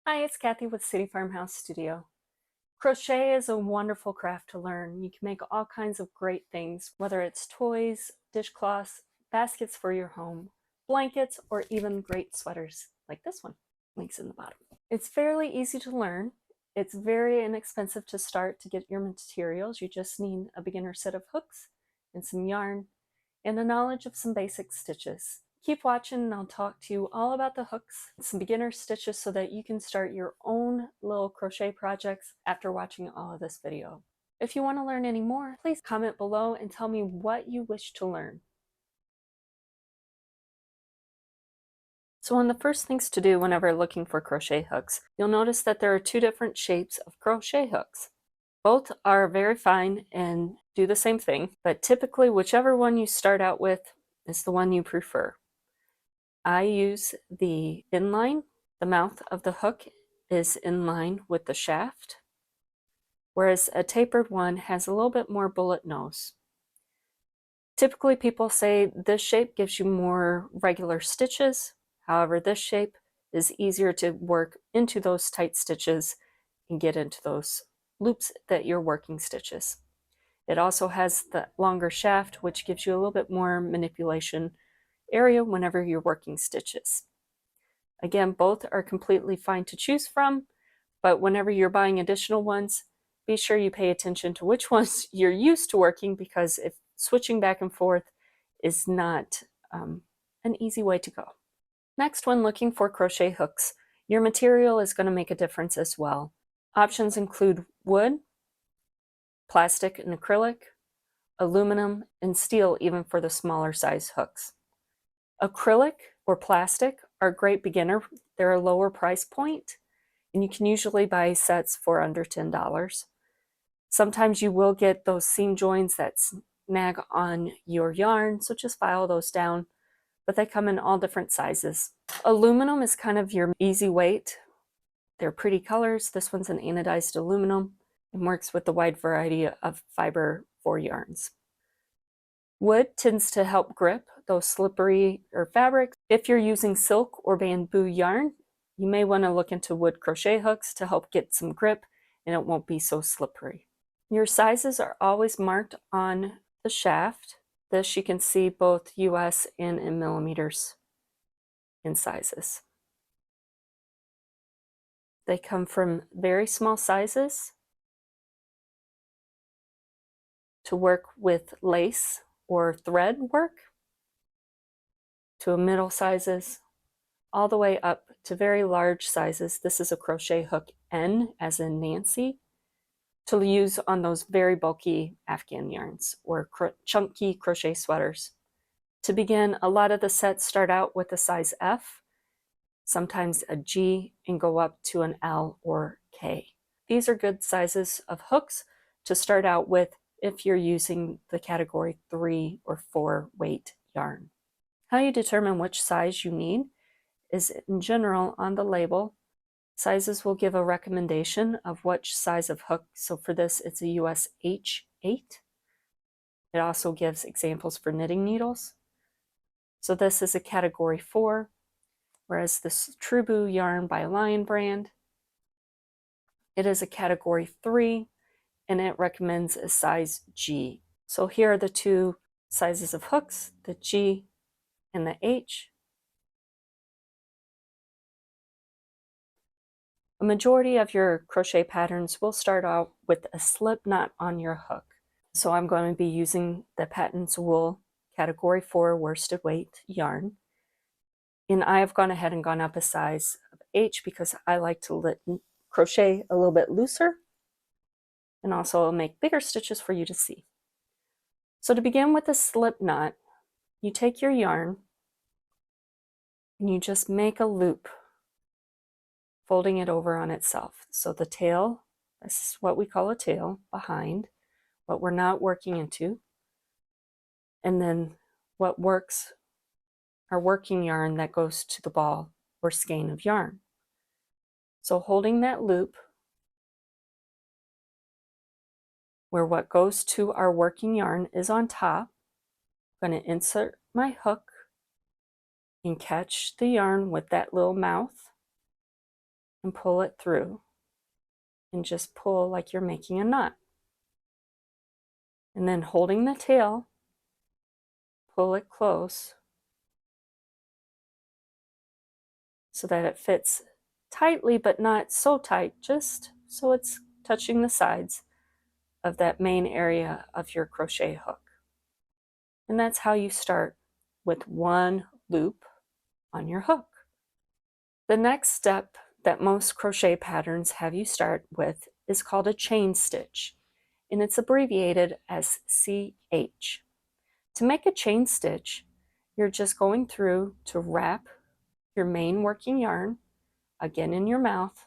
Hi, it's Kathy with City Farmhouse Studio. Crochet is a wonderful craft to learn. You can make all kinds of great things, whether it's toys, dishcloths, baskets for your home, blankets, or even great sweaters like this one. Links in the bottom. It's fairly easy to learn. It's very inexpensive to start to get your materials. You just need a beginner set of hooks and some yarn and a knowledge of some basic stitches. Keep watching and I'll talk to you all about the hooks and some beginner stitches so that you can start your own little crochet projects after watching all of this video. If you want to learn any more, please comment below and tell me what you wish to learn. So one of the first things to do whenever looking for crochet hooks, you'll notice that there are two different shapes of crochet hooks. Both are very fine and do the same thing, but typically whichever one you start out with is the one you prefer. I use the inline. The mouth of the hook is in line with the shaft, whereas a tapered one has a little bit more bullet nose. Typically people say this shape gives you more regular stitches. However, this shape is easier to work into those tight stitches and get into those loops that you're working stitches. It also has the longer shaft, which gives you a little bit more manipulation area whenever you're working stitches. Again, both are completely fine to choose from, but whenever you're buying additional ones, be sure you pay attention to which ones you're used to working, because if switching back and forth is not an easy way to go. Next, when looking for crochet hooks, your material is going to make a difference as well. Options include wood, plastic and acrylic, aluminum, and steel, even for the smaller size hooks. Acrylic or plastic are great beginner. They're a lower price point, and you can usually buy sets for under $10. Sometimes you will get those seam joins that snag on your yarn, so just file those down, but they come in all different sizes. Aluminum is kind of your easy weight. They're pretty colors. This one's an anodized aluminum and works with a wide variety of fiber for yarns. Wood tends to help grip those slippery fabrics. If you're using silk or bamboo yarn, you may want to look into wood crochet hooks to help get some grip and it won't be so slippery. Your sizes are always marked on the shaft. This you can see both US and in millimeters in sizes. They come from very small sizes to work with lace or thread work, to a middle sizes, all the way up to very large sizes. This is a crochet hook N, as in Nancy, to use on those very bulky Afghan yarns or chunky crochet sweaters. To begin, a lot of the sets start out with a size F, sometimes a G, and go up to an L or K. These are good sizes of hooks to start out with if you're using the category 3 or 4 weight yarn. How you determine which size you need is in general on the label. Sizes will give a recommendation of which size of hook. So for this, it's a US H8. It also gives examples for knitting needles. So this is a category 4, whereas this True Boo yarn by Lion brand, it is a category 3, and it recommends a size G. So here are the two sizes of hooks, the G and the H. A majority of your crochet patterns will start out with a slip knot on your hook. So I'm going to be using the Patons Wool category 4 worsted weight yarn. And I have gone ahead and gone up a size of H because I like to crochet a little bit looser, and also I'll make bigger stitches for you to see. So to begin with a slip knot, you take your yarn and you just make a loop, folding it over on itself. So the tail, this is what we call a tail, behind, what we're not working into, and then what works, our working yarn that goes to the ball or skein of yarn. So holding that loop, where what goes to our working yarn is on top, I'm going to insert my hook and catch the yarn with that little mouth. and pull it through, and just pull like you're making a knot. And then holding the tail, pull it close so that it fits tightly, but not so tight, just so it's touching the sides of that main area of your crochet hook. And that's how you start, with one loop on your hook. The next step that most crochet patterns have you start with is called a chain stitch, and it's abbreviated as CH. To make a chain stitch, you're just going through to wrap your main working yarn, again in your mouth,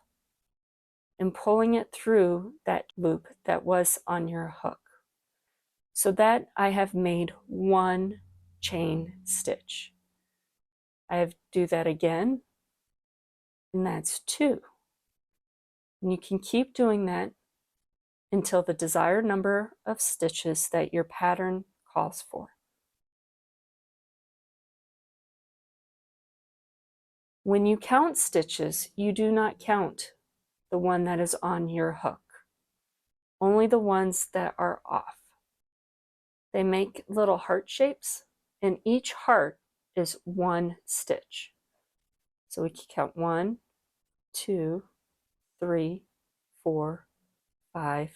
and pulling it through that loop that was on your hook. So that I have made one chain stitch. I do that again, and that's two. And you can keep doing that until the desired number of stitches that your pattern calls for. When you count stitches, you do not count the one that is on your hook, only the ones that are off. They make little heart shapes, and each heart is one stitch. So we can count 1, 2, 3, 4, 5,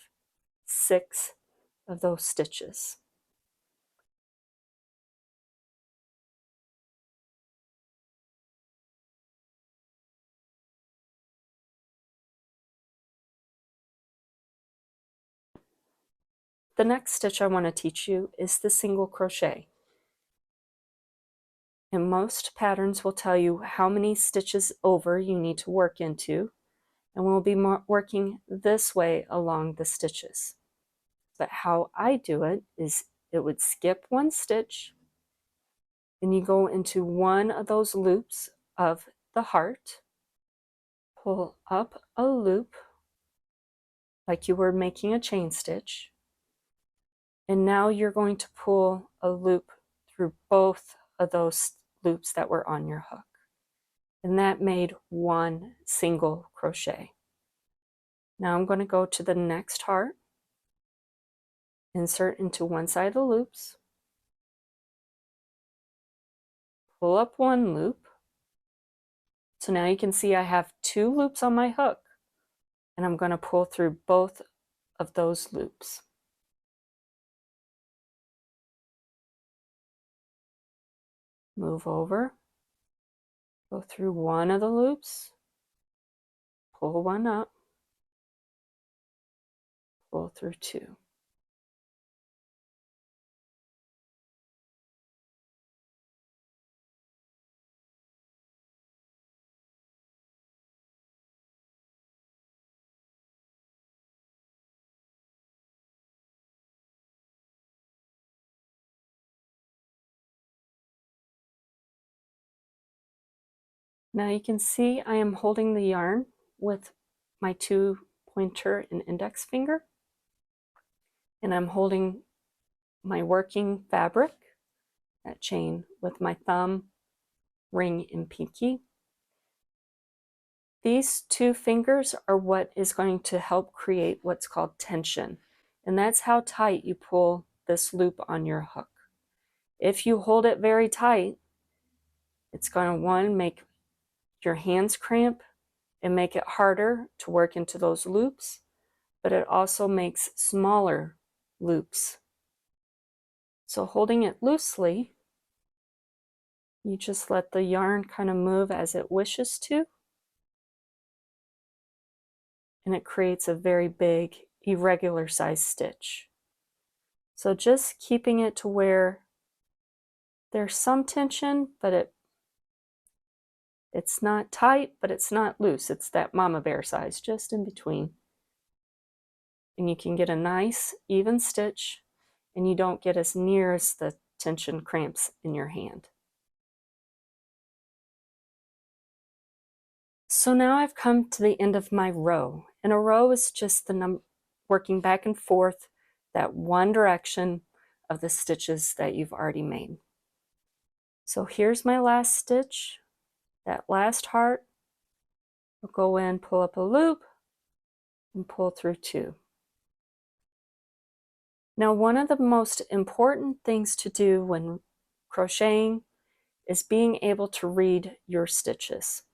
6 of those stitches. The next stitch I want to teach you is the single crochet. And most patterns will tell you how many stitches over you need to work into, and we'll be working this way along the stitches. But how I do it is it would skip one stitch, and you go into one of those loops of the heart, pull up a loop like you were making a chain stitch, and now you're going to pull a loop through both of those loops that were on your hook. And that made one single crochet. Now I'm going to go to the next heart, insert into one side of the loops, pull up one loop. So now you can see I have two loops on my hook, and I'm going to pull through both of those loops. Move over, go through one of the loops, pull one up, pull through two. Now you can see I am holding the yarn with my two pointer and index finger, and I'm holding my working fabric, that chain, with my thumb, ring, and pinky. These two fingers are what is going to help create what's called tension, and that's how tight you pull this loop on your hook. If you hold it very tight, it's going to, one, make your hands cramp and make it harder to work into those loops, but it also makes smaller loops. So holding it loosely, you just let the yarn kind of move as it wishes to, and it creates a very big, irregular size stitch. So just keeping it to where there's some tension, but it's not tight, but it's not loose. It's that mama bear size, just in between. And you can get a nice, even stitch, and you don't get as near as the tension cramps in your hand. So now I've come to the end of my row, and a row is just the working back and forth that one direction of the stitches that you've already made. So here's my last stitch, that last heart, We'll go in, pull up a loop, and pull through 2. Now, one of the most important things to do when crocheting is being able to read your stitches.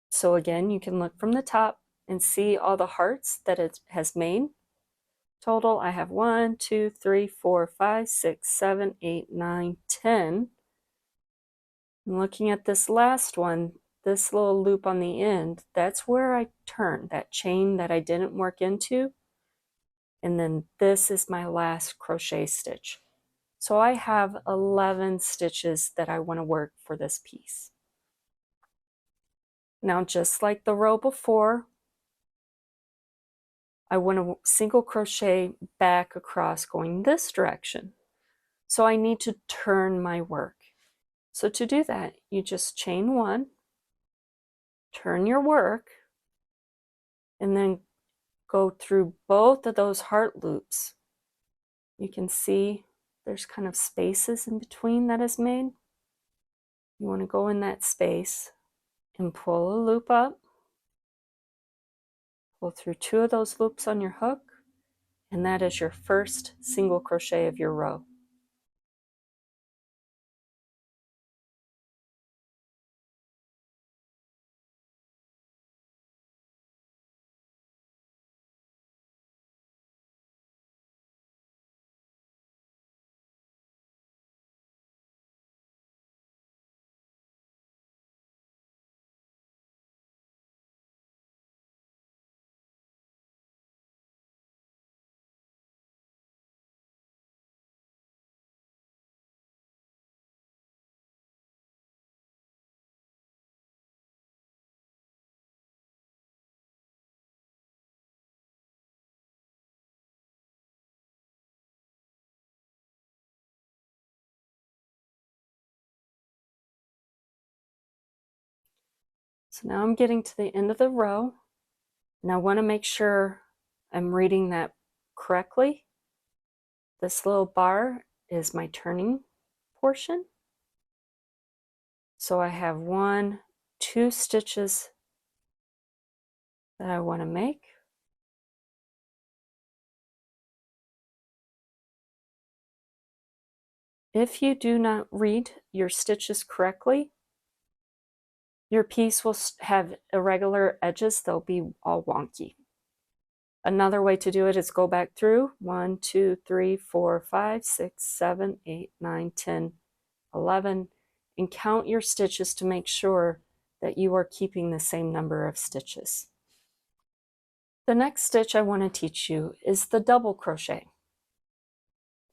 So again, you can look from the top and see all the hearts that it has made. Total, I have 1, 2, 3, 4, 5, 6, 7, 8, 9, 10. And looking at this last one, this little loop on the end, that's where I turn, that chain that I didn't work into. And then this is my last crochet stitch. So I have 11 stitches that I want to work for this piece. Now, just like the row before, I want to single crochet back across going this direction. So I need to turn my work. So to do that, you just chain 1, turn your work, and then go through both of those heart loops. You can see there's kind of spaces in between that is made. You want to go in that space and pull a loop up, pull through 2 of those loops on your hook, and that is your first single crochet of your row. So now I'm getting to the end of the row, and I want to make sure I'm reading that correctly. This little bar is my turning portion. So I have 1, 2 stitches that I want to make. If you do not read your stitches correctly, your piece will have irregular edges. They'll be all wonky. Another way to do it is go back through 1, 2, 3, 4, 5, 6, 7, 8, 9, 10, 11, and count your stitches to make sure that you are keeping the same number of stitches. The next stitch I want to teach you is the double crochet,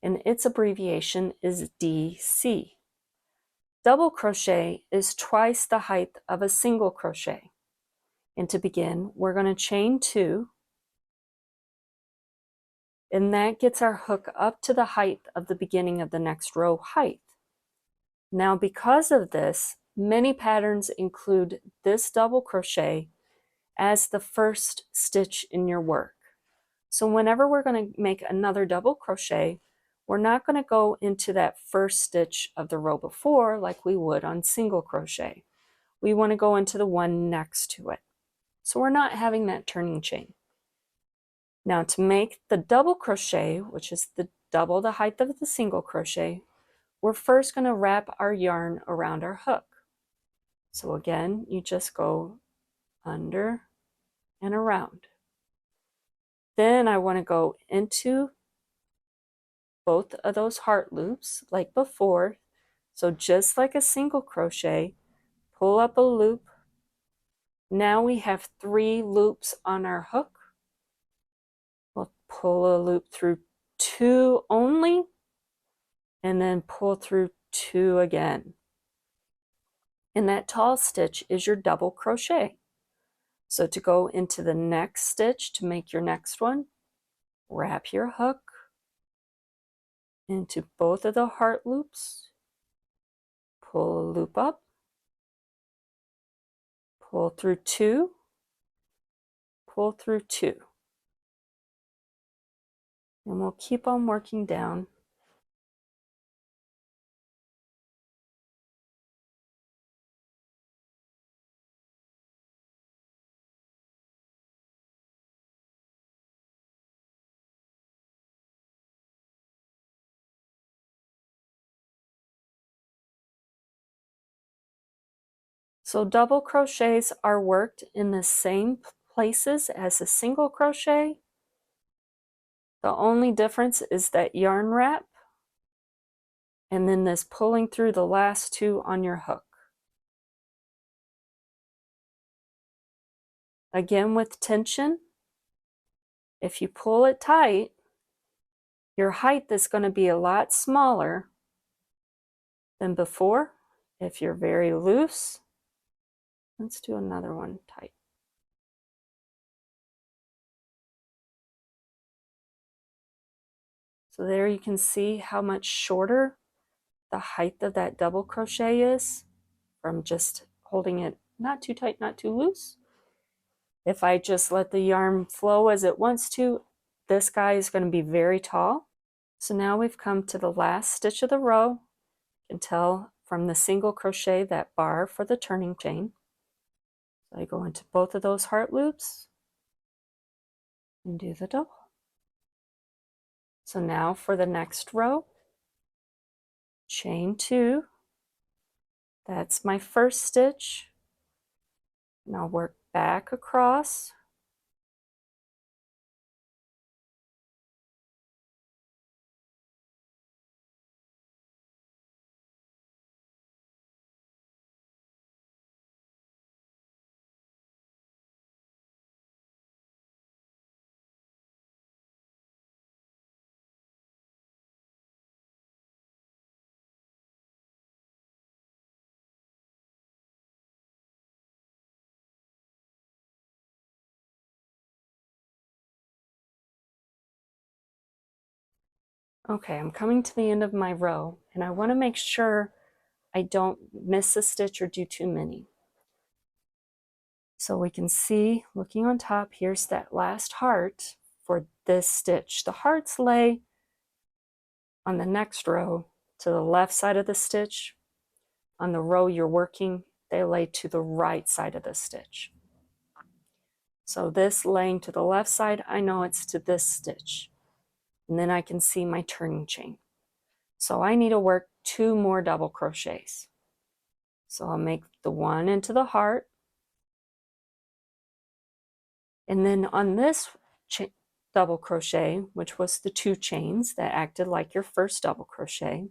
and its abbreviation is DC. Double crochet is twice the height of a single crochet. And to begin, we're going to chain 2, and that gets our hook up to the height of the beginning of the next row height. Now, because of this, many patterns include this double crochet as the first stitch in your work. So whenever we're going to make another double crochet, we're not going to go into that first stitch of the row before like we would on single crochet. We want to go into the one next to it. So we're not having that turning chain. Now to make the double crochet, which is double the height of the single crochet, we're first going to wrap our yarn around our hook. So again, you just go under and around. Then I want to go into both of those heart loops like before. So just like a single crochet, pull up a loop. Now we have 3 loops on our hook. We'll pull a loop through 2 only, and then pull through 2 again. And that tall stitch is your double crochet. So to go into the next stitch to make your next one, wrap your hook into both of the heart loops, pull a loop up, pull through 2, pull through 2. And we'll keep on working down. So double crochets are worked in the same places as a single crochet. The only difference is that yarn wrap and then this pulling through the last two on your hook. Again with tension, if you pull it tight, your height is going to be a lot smaller than before. If you're very loose, let's do another one tight. So there you can see how much shorter the height of that double crochet is from just holding it not too tight, not too loose. If I just let the yarn flow as it wants to, this guy is going to be very tall. So now we've come to the last stitch of the row. You can tell from the single crochet that bar for the turning chain. So I go into both of those heart loops and do the double. So now for the next row, chain 2. That's my first stitch. And I'll work back across. Okay, I'm coming to the end of my row and I want to make sure I don't miss a stitch or do too many. So we can see, looking on top, here's that last heart for this stitch. The hearts lay on the next row to the left side of the stitch. On the row you're working, they lay to the right side of the stitch. So this laying to the left side, I know it's to this stitch. And then I can see my turning chain. So I need to work 2 more double crochets. So I'll make the one into the heart. And then on this double crochet, which was the 2 chains that acted like your first double crochet,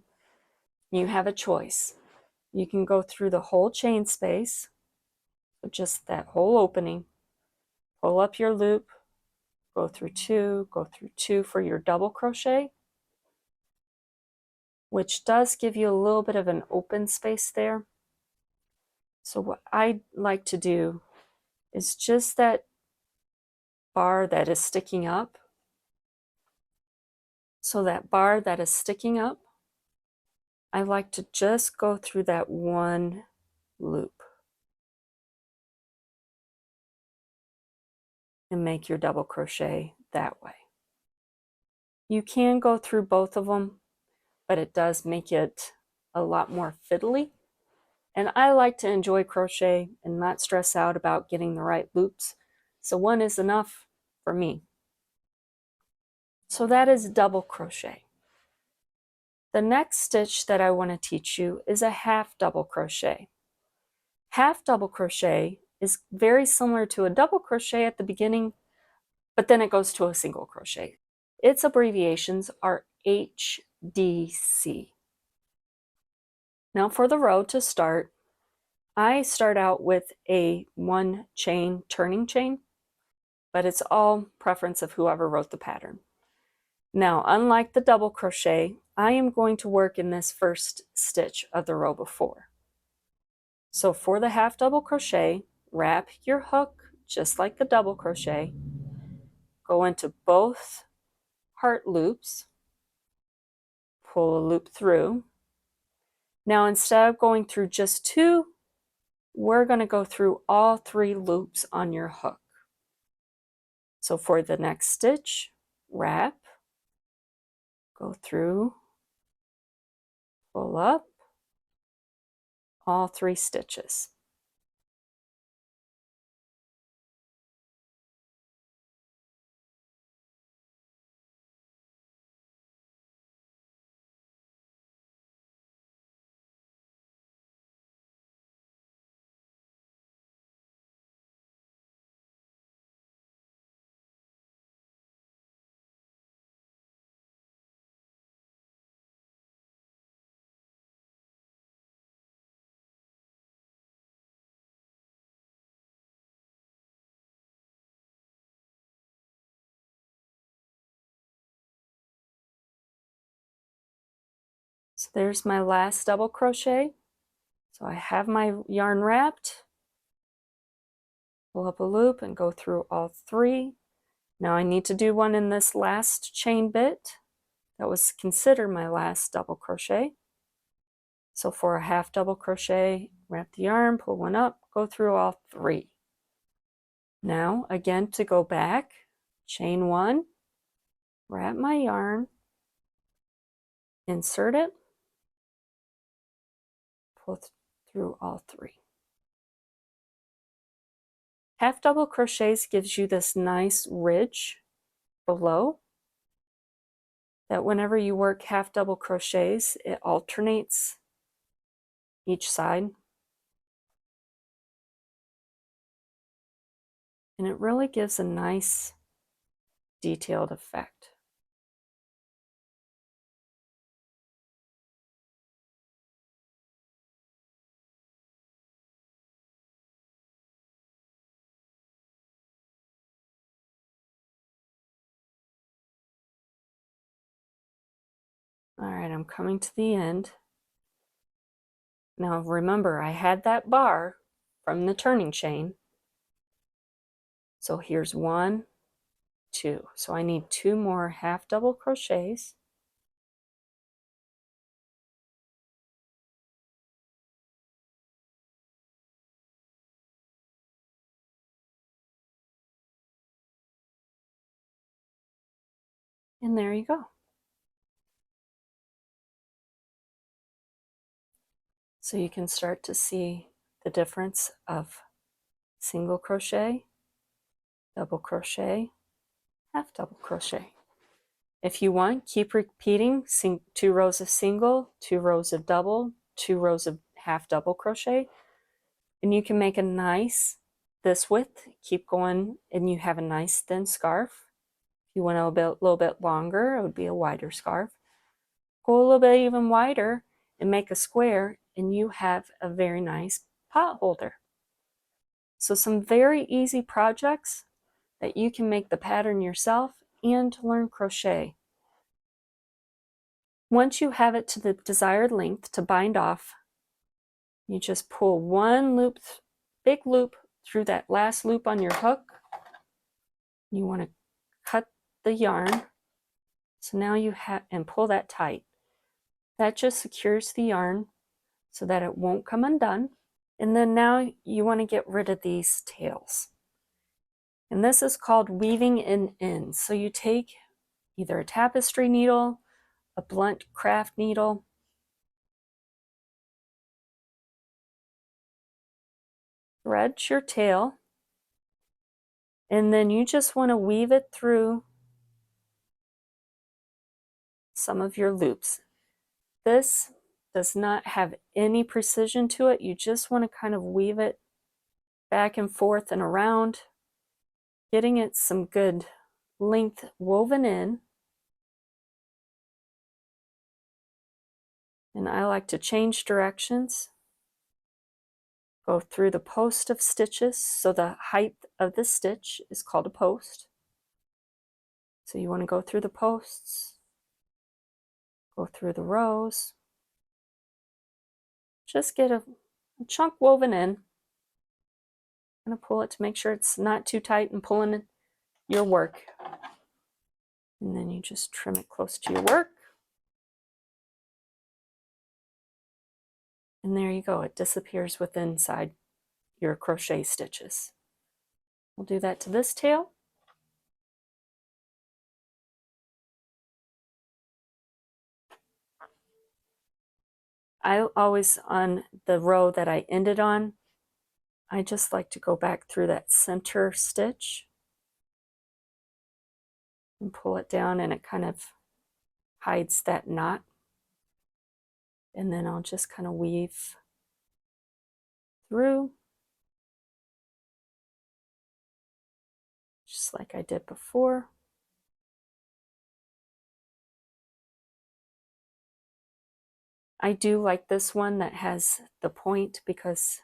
you have a choice. You can go through the whole chain space, so just that whole opening, pull up your loop, go through 2 for your double crochet, which does give you a little bit of an open space there. So what I like to do is just that bar that is sticking up. So that bar that is sticking up, I like to just go through that one loop and make your double crochet that way. You can go through both of them, but it does make it a lot more fiddly. And I like to enjoy crochet and not stress out about getting the right loops. So one is enough for me. So that is double crochet. The next stitch that I want to teach you is a half double crochet. Half double crochet is very similar to a double crochet at the beginning, but then it goes to a single crochet. Its abbreviations are HDC. Now for the row to start, I start out with a 1 chain turning chain, but it's all preference of whoever wrote the pattern. Now, unlike the double crochet, I am going to work in this first stitch of the row before. So for the half double crochet, wrap your hook just like the double crochet, go into both heart loops, pull a loop through. Now instead of going through just 2, we're going to go through all 3 loops on your hook. So for the next stitch, wrap, go through, pull up, all 3 stitches. So there's my last double crochet. So I have my yarn wrapped, pull up a loop and go through all 3. Now I need to do one in this last chain bit. That was considered my last double crochet. So for a half double crochet, wrap the yarn, pull one up, go through all 3. Now again, to go back, chain 1, wrap my yarn, insert it, pull through all 3. Half double crochets gives you this nice ridge below that whenever you work half double crochets, it alternates each side. And it really gives a nice detailed effect. All right, I'm coming to the end. Now remember, I had that bar from the turning chain. So here's 1, 2. So I need 2 more half double crochets. And there you go. So you can start to see the difference of single crochet, double crochet, half double crochet. If you want, keep repeating 2 rows of single, 2 rows of double, 2 rows of half double crochet, and you can make a nice, this width, keep going, and you have a nice thin scarf. If you want a little bit longer, it would be a wider scarf. Go a little bit even wider and make a square, and you have a very nice pot holder. So some very easy projects that you can make the pattern yourself and learn crochet. Once you have it to the desired length to bind off, you just pull 1 loop, big loop through that last loop on your hook. You want to cut the yarn. So now you have, and pull that tight. That just secures the yarn so that it won't come undone. And then now you want to get rid of these tails. And this is called weaving in ends. So you take either a tapestry needle, a blunt craft needle, thread your tail, and then you just want to weave it through some of your loops. This does not have any precision to it. You just want to kind of weave it back and forth and around, getting it some good length woven in. And I like to change directions, go through the post of stitches. So the height of the stitch is called a post. So you want to go through the posts, go through the rows, just get a chunk woven in. I'm going to pull it to make sure it's not too tight and pulling your work. And then you just trim it close to your work. And there you go, it disappears with inside your crochet stitches. We'll do that to this tail. I always, on the row that I ended on, I just like to go back through that center stitch and pull it down, and it kind of hides that knot. And then I'll just kind of weave through, just like I did before. I do like this one that has the point because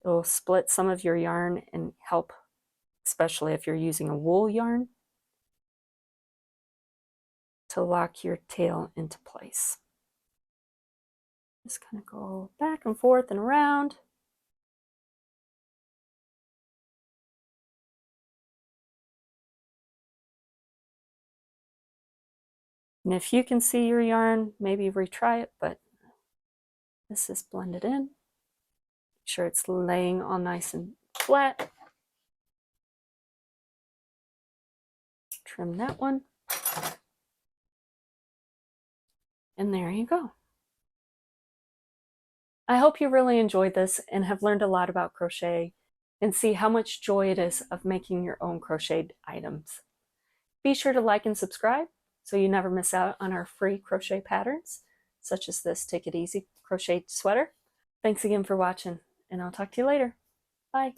it will split some of your yarn and help, especially if you're using a wool yarn, to lock your tail into place. Just kind of go back and forth and around. And if you can see your yarn, maybe retry it, but this is blended in. Make sure it's laying all nice and flat. Trim that one. And there you go. I hope you really enjoyed this and have learned a lot about crochet and see how much joy it is of making your own crocheted items. Be sure to like and subscribe so you never miss out on our free crochet patterns, such as this Take It Easy crochet sweater. Thanks again for watching, and I'll talk to you later. Bye.